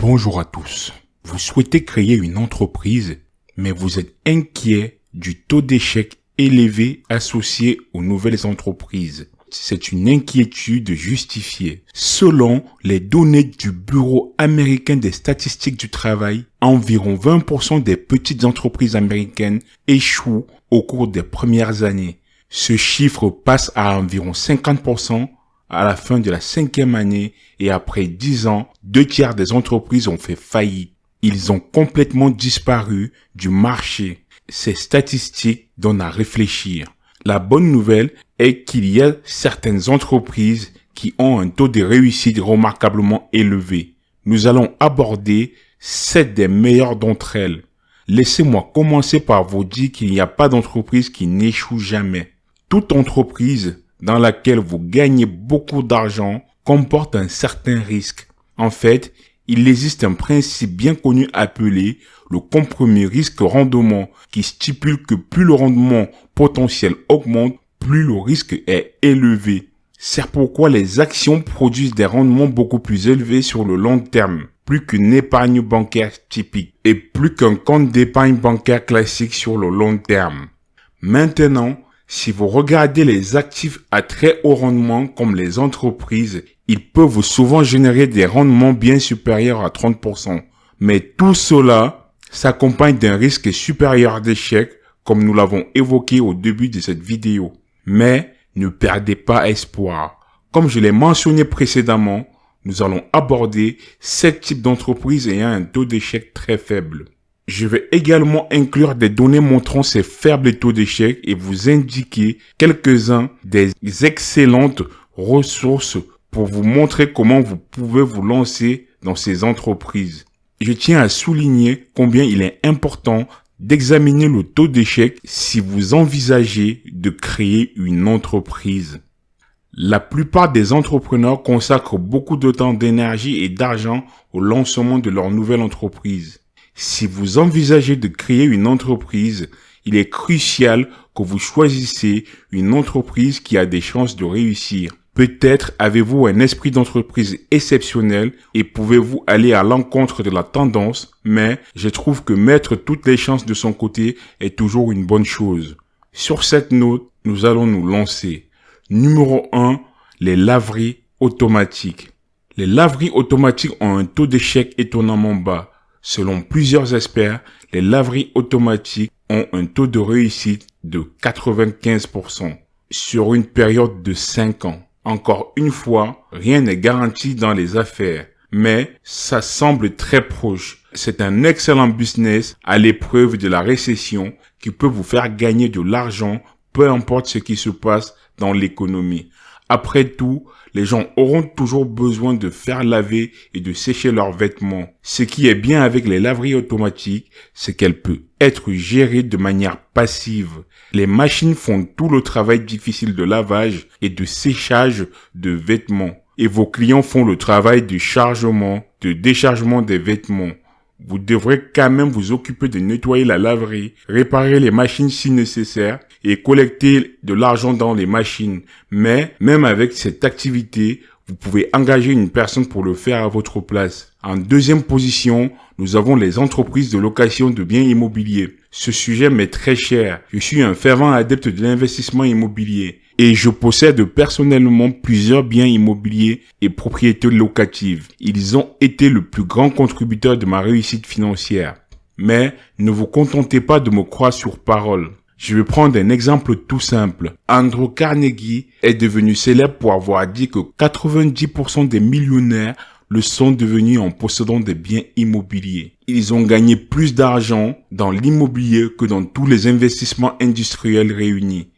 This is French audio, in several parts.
Bonjour à tous. Vous souhaitez créer une entreprise, mais vous êtes inquiet du taux d'échec élevé associé aux nouvelles entreprises. C'est une inquiétude justifiée. Selon les données du Bureau américain des statistiques du travail, environ 20% des petites entreprises américaines échouent au cours des premières années. Ce chiffre passe à environ 50% à la fin de la 5e année et après 10 ans, 2/3 des entreprises ont fait faillite. Ils ont complètement disparu du marché. Ces statistiques donnent à réfléchir. La bonne nouvelle est qu'il y a certaines entreprises qui ont un taux de réussite remarquablement élevé. Nous allons aborder 7 des meilleures d'entre elles. Laissez-moi commencer par vous dire qu'il n'y a pas d'entreprise qui n'échoue jamais. Toute entreprise dans laquelle vous gagnez beaucoup d'argent comporte un certain risque. En fait, il existe un principe bien connu appelé le compromis risque-rendement qui stipule que plus le rendement potentiel augmente, plus le risque est élevé. C'est pourquoi les actions produisent des rendements beaucoup plus élevés sur le long terme, plus qu'une épargne bancaire typique et plus qu'un compte d'épargne bancaire classique sur le long terme. Maintenant, si vous regardez les actifs à très haut rendement comme les entreprises, ils peuvent souvent générer des rendements bien supérieurs à 30%. Mais tout cela s'accompagne d'un risque supérieur d'échec comme nous l'avons évoqué au début de cette vidéo. Mais ne perdez pas espoir. Comme je l'ai mentionné précédemment, nous allons aborder 7 types d'entreprises ayant un taux d'échec très faible. Je vais également inclure des données montrant ces faibles taux d'échec et vous indiquer quelques-uns des excellentes ressources pour vous montrer comment vous pouvez vous lancer dans ces entreprises. Je tiens à souligner combien il est important d'examiner le taux d'échec si vous envisagez de créer une entreprise. La plupart des entrepreneurs consacrent beaucoup de temps, d'énergie et d'argent au lancement de leur nouvelle entreprise. Si vous envisagez de créer une entreprise, il est crucial que vous choisissiez une entreprise qui a des chances de réussir. Peut-être avez-vous un esprit d'entreprise exceptionnel et pouvez-vous aller à l'encontre de la tendance, mais je trouve que mettre toutes les chances de son côté est toujours une bonne chose. Sur cette note, nous allons nous lancer. Numéro 1, les laveries automatiques. Les laveries automatiques ont un taux d'échec étonnamment bas. Selon plusieurs experts, les laveries automatiques ont un taux de réussite de 95% sur une période de 5 ans. Encore une fois, rien n'est garanti dans les affaires, mais ça semble très proche. C'est un excellent business à l'épreuve de la récession qui peut vous faire gagner de l'argent, peu importe ce qui se passe dans l'économie. Après tout, les gens auront toujours besoin de faire laver et de sécher leurs vêtements. Ce qui est bien avec les laveries automatiques, c'est qu'elles peuvent être gérées de manière passive. Les machines font tout le travail difficile de lavage et de séchage de vêtements. Et vos clients font le travail de chargement, de déchargement des vêtements. Vous devrez quand même vous occuper de nettoyer la laverie, réparer les machines si nécessaire et collecter de l'argent dans les machines. Mais même avec cette activité, vous pouvez engager une personne pour le faire à votre place. En deuxième position, nous avons les entreprises de location de biens immobiliers. Ce sujet m'est très cher. Je suis un fervent adepte de l'investissement immobilier et je possède personnellement plusieurs biens immobiliers et propriétés locatives. Ils ont été le plus grand contributeur de ma réussite financière. Mais ne vous contentez pas de me croire sur parole. Je vais prendre un exemple tout simple. Andrew Carnegie est devenu célèbre pour avoir dit que 90% des millionnaires le sont devenus en possédant des biens immobiliers. Ils ont gagné plus d'argent dans l'immobilier que dans tous les investissements industriels réunis.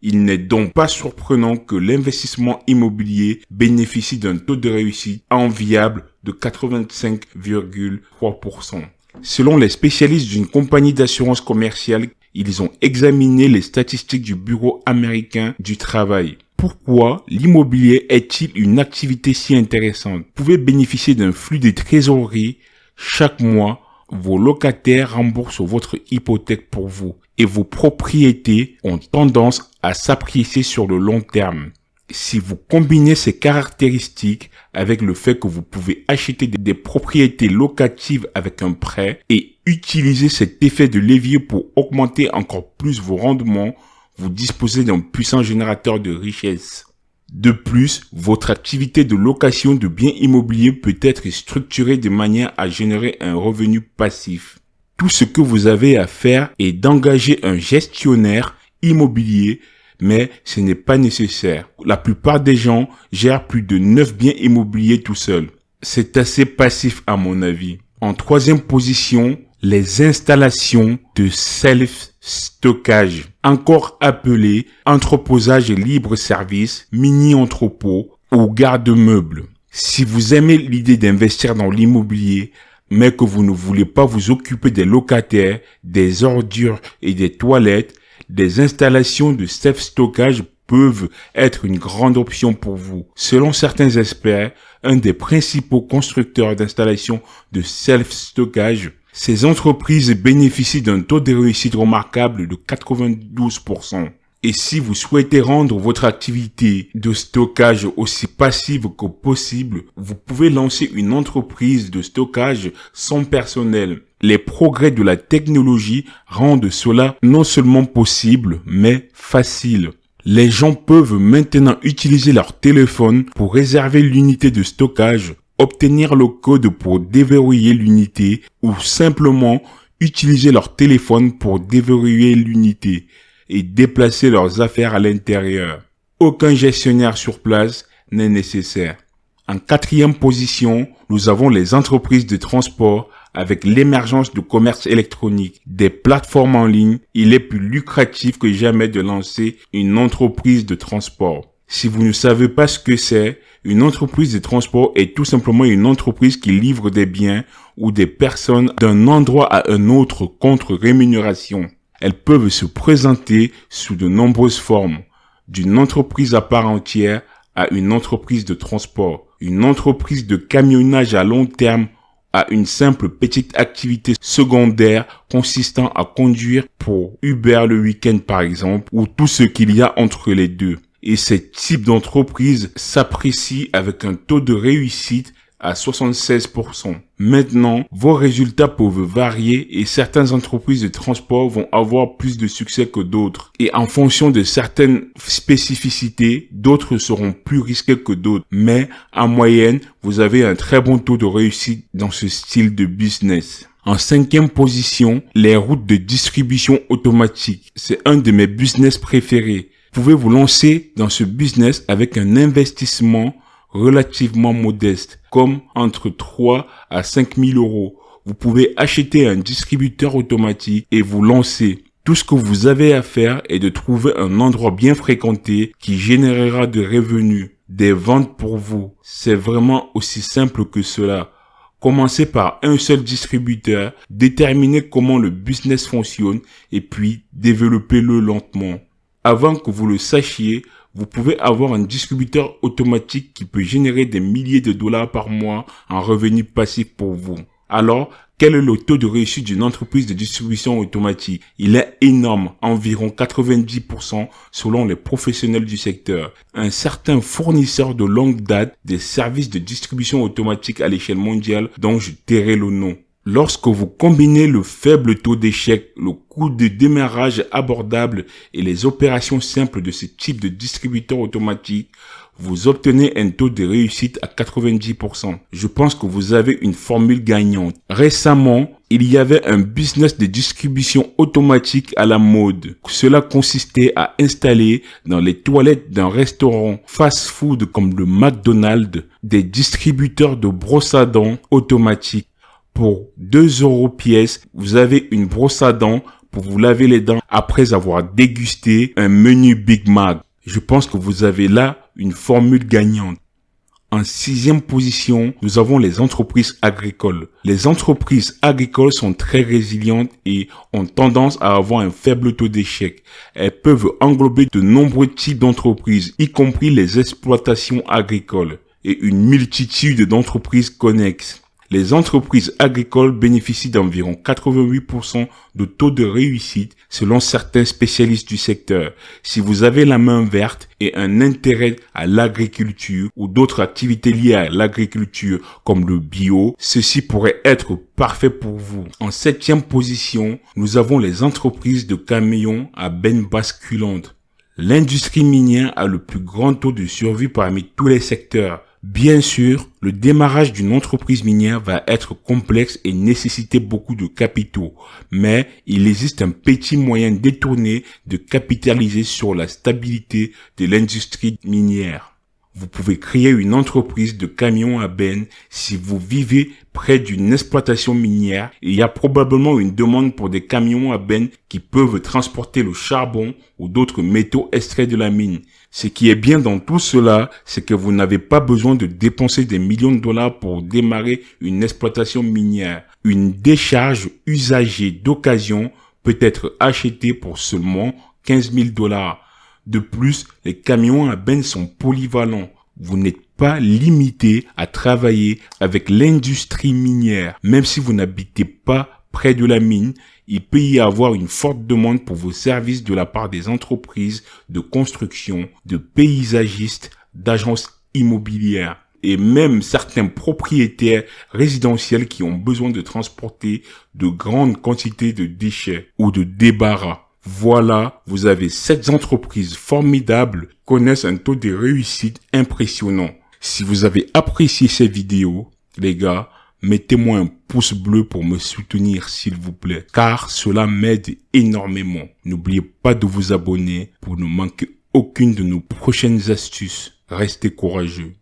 Il n'est donc pas surprenant que l'investissement immobilier bénéficie d'un taux de réussite enviable de 85,3%. Selon les spécialistes d'une compagnie d'assurance commerciale, ils ont examiné les statistiques du Bureau américain du travail. Pourquoi l'immobilier est-il une activité si intéressante? Vous pouvez bénéficier d'un flux de trésorerie chaque mois. Vos locataires remboursent votre hypothèque pour vous et vos propriétés ont tendance à s'apprécier sur le long terme. Si vous combinez ces caractéristiques avec le fait que vous pouvez acheter des propriétés locatives avec un prêt et utiliser cet effet de levier pour augmenter encore plus vos rendements, vous disposez d'un puissant générateur de richesse. De plus, votre activité de location de biens immobiliers peut être structurée de manière à générer un revenu passif. Tout ce que vous avez à faire est d'engager un gestionnaire immobilier, mais ce n'est pas nécessaire. La plupart des gens gèrent plus de 9 biens immobiliers tout seuls. C'est assez passif à mon avis. En troisième position, les installations de self-stockage, encore appelées entreposage libre-service, mini-entrepôt ou garde-meubles. Si vous aimez l'idée d'investir dans l'immobilier, mais que vous ne voulez pas vous occuper des locataires, des ordures et des toilettes, des installations de self-stockage peuvent être une grande option pour vous. Selon certains experts, un des principaux constructeurs d'installations de self-stockage, ces entreprises bénéficient d'un taux de réussite remarquable de 92%. Et si vous souhaitez rendre votre activité de stockage aussi passive que possible, vous pouvez lancer une entreprise de stockage sans personnel. Les progrès de la technologie rendent cela non seulement possible, mais facile. Les gens peuvent maintenant utiliser leur téléphone pour réserver l'unité de stockage, obtenir le code pour déverrouiller l'unité ou simplement utiliser leur téléphone pour déverrouiller l'unité et déplacer leurs affaires à l'intérieur. Aucun gestionnaire sur place n'est nécessaire. En quatrième position, nous avons les entreprises de transport. Avec l'émergence du commerce électronique, des plateformes en ligne, il est plus lucratif que jamais de lancer une entreprise de transport. Si vous ne savez pas ce que c'est, une entreprise de transport est tout simplement une entreprise qui livre des biens ou des personnes d'un endroit à un autre contre rémunération. Elles peuvent se présenter sous de nombreuses formes, d'une entreprise à part entière à une entreprise de transport, une entreprise de camionnage à long terme à une simple petite activité secondaire consistant à conduire pour Uber le week-end par exemple, ou tout ce qu'il y a entre les deux. Et ces types d'entreprises s'apprécient avec un taux de réussite à 76%. Maintenant, vos résultats peuvent varier et certaines entreprises de transport vont avoir plus de succès que d'autres. Et en fonction de certaines spécificités, d'autres seront plus risqués que d'autres. Mais en moyenne, vous avez un très bon taux de réussite dans ce style de business. En cinquième position, les routes de distribution automatique. C'est un de mes business préférés. Vous pouvez vous lancer dans ce business avec un investissement relativement modeste, comme entre 3 à 5 000 euros. Vous pouvez acheter un distributeur automatique et vous lancer. Tout ce que vous avez à faire est de trouver un endroit bien fréquenté qui générera de revenus, des ventes pour vous. C'est vraiment aussi simple que cela. Commencez par un seul distributeur, déterminez comment le business fonctionne et puis développez-le lentement. Avant que vous le sachiez, vous pouvez avoir un distributeur automatique qui peut générer des milliers de dollars par mois en revenus passifs pour vous. Alors, quel est le taux de réussite d'une entreprise de distribution automatique? Il est énorme, environ 90% selon les professionnels du secteur. Un certain fournisseur de longue date des services de distribution automatique à l'échelle mondiale dont je tairai le nom. Lorsque vous combinez le faible taux d'échec, le coût de démarrage abordable et les opérations simples de ce type de distributeur automatique, vous obtenez un taux de réussite à 90%. Je pense que vous avez une formule gagnante. Récemment, il y avait un business de distribution automatique à la mode. Cela consistait à installer dans les toilettes d'un restaurant fast-food comme le McDonald's des distributeurs de brosses à dents automatiques. Pour 2 € pièce, vous avez une brosse à dents pour vous laver les dents après avoir dégusté un menu Big Mac. Je pense que vous avez là une formule gagnante. En sixième position, nous avons les entreprises agricoles. Les entreprises agricoles sont très résilientes et ont tendance à avoir un faible taux d'échec. Elles peuvent englober de nombreux types d'entreprises, y compris les exploitations agricoles et une multitude d'entreprises connexes. Les entreprises agricoles bénéficient d'environ 88% de taux de réussite selon certains spécialistes du secteur. Si vous avez la main verte et un intérêt à l'agriculture ou d'autres activités liées à l'agriculture comme le bio, ceci pourrait être parfait pour vous. En 7e position, nous avons les entreprises de camions à benne basculante. L'industrie minière a le plus grand taux de survie parmi tous les secteurs. Bien sûr, le démarrage d'une entreprise minière va être complexe et nécessiter beaucoup de capitaux, mais il existe un petit moyen détourné de capitaliser sur la stabilité de l'industrie minière. Vous pouvez créer une entreprise de camions à benne si vous vivez près d'une exploitation minière. Il y a probablement une demande pour des camions à benne qui peuvent transporter le charbon ou d'autres métaux extraits de la mine. Ce qui est bien dans tout cela, c'est que vous n'avez pas besoin de dépenser des millions de dollars pour démarrer une exploitation minière. Une décharge usagée d'occasion peut être achetée pour seulement 15 000 dollars. De plus, les camions à benne sont polyvalents. Vous n'êtes pas limité à travailler avec l'industrie minière. Même si vous n'habitez pas près de la mine, il peut y avoir une forte demande pour vos services de la part des entreprises de construction, de paysagistes, d'agences immobilières et même certains propriétaires résidentiels qui ont besoin de transporter de grandes quantités de déchets ou de débarras. Voilà, vous avez 7 entreprises formidables qui connaissent un taux de réussite impressionnant. Si vous avez apprécié cette vidéo, les gars, mettez-moi un pouce bleu pour me soutenir s'il vous plaît, car cela m'aide énormément. N'oubliez pas de vous abonner pour ne manquer aucune de nos prochaines astuces. Restez courageux.